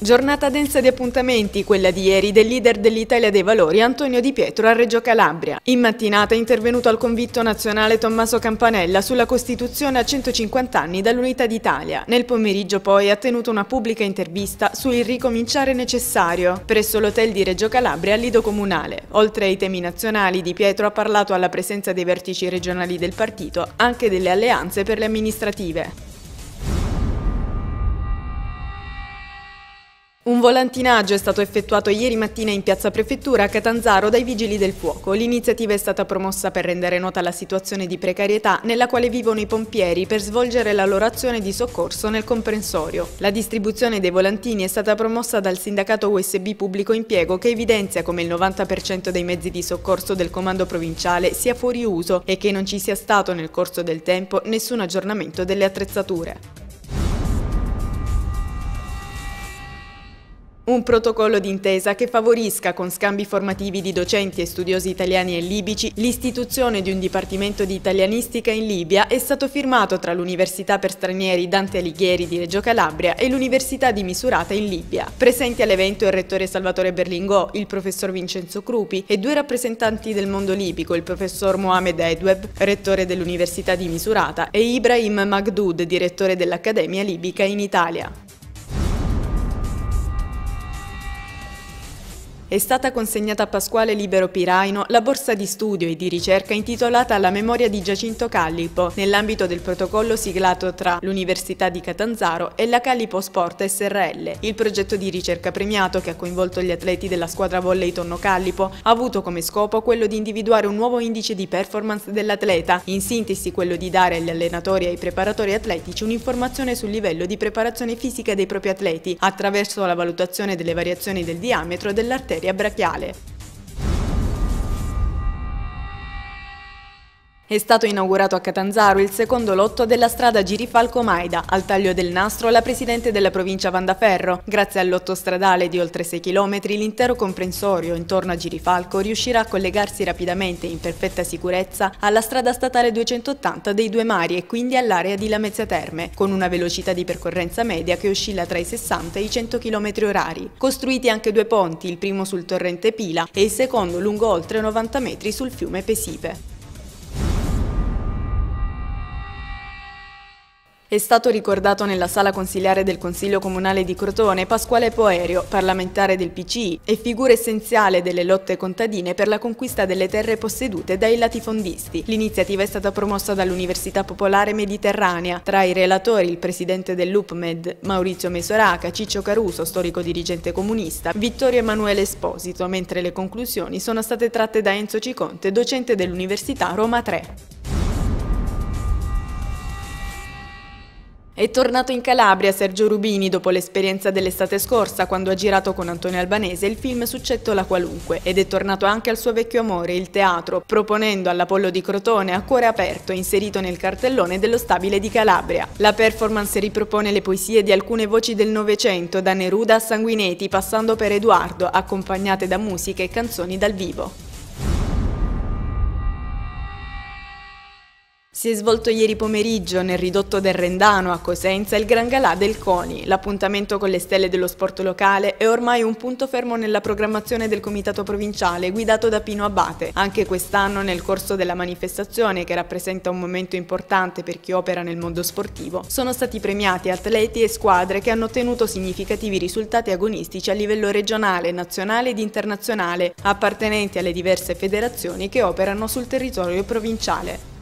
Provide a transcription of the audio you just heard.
Giornata densa di appuntamenti, quella di ieri del leader dell'Italia dei Valori Antonio Di Pietro a Reggio Calabria. In mattinata è intervenuto al convitto nazionale Tommaso Campanella sulla Costituzione a 150 anni dall'Unità d'Italia. Nel pomeriggio poi ha tenuto una pubblica intervista su Il ricominciare necessario presso l'hotel di Reggio Calabria al Lido Comunale. Oltre ai temi nazionali, Di Pietro ha parlato alla presenza dei vertici regionali del partito anche delle alleanze per le amministrative. Un volantinaggio è stato effettuato ieri mattina in Piazza Prefettura a Catanzaro dai Vigili del Fuoco. L'iniziativa è stata promossa per rendere nota la situazione di precarietà nella quale vivono i pompieri per svolgere la loro azione di soccorso nel comprensorio. La distribuzione dei volantini è stata promossa dal sindacato USB Pubblico Impiego, che evidenzia come il 90% dei mezzi di soccorso del comando provinciale sia fuori uso e che non ci sia stato nel corso del tempo nessun aggiornamento delle attrezzature. Un protocollo d'intesa che favorisca, con scambi formativi di docenti e studiosi italiani e libici, l'istituzione di un dipartimento di italianistica in Libia è stato firmato tra l'Università per Stranieri Dante Alighieri di Reggio Calabria e l'Università di Misurata in Libia. Presenti all'evento il rettore Salvatore Berlinguò, il professor Vincenzo Crupi e due rappresentanti del mondo libico, il professor Mohamed Edweb, rettore dell'Università di Misurata, e Ibrahim Magdoud, direttore dell'Accademia Libica in Italia. È stata consegnata a Pasquale Libero Piraino la borsa di studio e di ricerca intitolata alla memoria di Giacinto Callipo, nell'ambito del protocollo siglato tra l'Università di Catanzaro e la Callipo Sport Srl. Il progetto di ricerca premiato, che ha coinvolto gli atleti della squadra volley Tonno Callipo, ha avuto come scopo quello di individuare un nuovo indice di performance dell'atleta, in sintesi quello di dare agli allenatori e ai preparatori atletici un'informazione sul livello di preparazione fisica dei propri atleti, attraverso la valutazione delle variazioni del diametro dell'arteria brachiale. È stato inaugurato a Catanzaro il secondo lotto della strada Girifalco-Maida. Al taglio del nastro la presidente della provincia Vandaferro. Grazie al lotto stradale di oltre 6 km, l'intero comprensorio intorno a Girifalco riuscirà a collegarsi rapidamente e in perfetta sicurezza alla strada statale 280 dei Due Mari e quindi all'area di Lamezia Terme, con una velocità di percorrenza media che oscilla tra i 60 e i 100 km orari. Costruiti anche due ponti, il primo sul torrente Pila e il secondo lungo oltre 90 metri sul fiume Pesipe. È stato ricordato nella sala consiliare del Consiglio Comunale di Crotone Pasquale Poerio, parlamentare del PCI e figura essenziale delle lotte contadine per la conquista delle terre possedute dai latifondisti. L'iniziativa è stata promossa dall'Università Popolare Mediterranea. Tra i relatori il presidente dell'UPMED Maurizio Mesoraca, Ciccio Caruso, storico dirigente comunista, Vittorio Emanuele Esposito, mentre le conclusioni sono state tratte da Enzo Ciconte, docente dell'Università Roma 3. È tornato in Calabria Sergio Rubini dopo l'esperienza dell'estate scorsa, quando ha girato con Antonio Albanese il film Succetto la qualunque, ed è tornato anche al suo vecchio amore, il teatro, proponendo all'Apollo di Crotone A cuore aperto, inserito nel cartellone dello Stabile di Calabria. La performance ripropone le poesie di alcune voci del Novecento, da Neruda a Sanguinetti, passando per Edoardo, accompagnate da musiche e canzoni dal vivo. Si è svolto ieri pomeriggio nel ridotto del Rendano a Cosenza il Gran Galà del CONI. L'appuntamento con le stelle dello sport locale è ormai un punto fermo nella programmazione del Comitato Provinciale guidato da Pino Abate. Anche quest'anno, nel corso della manifestazione, che rappresenta un momento importante per chi opera nel mondo sportivo, sono stati premiati atleti e squadre che hanno ottenuto significativi risultati agonistici a livello regionale, nazionale ed internazionale, appartenenti alle diverse federazioni che operano sul territorio provinciale.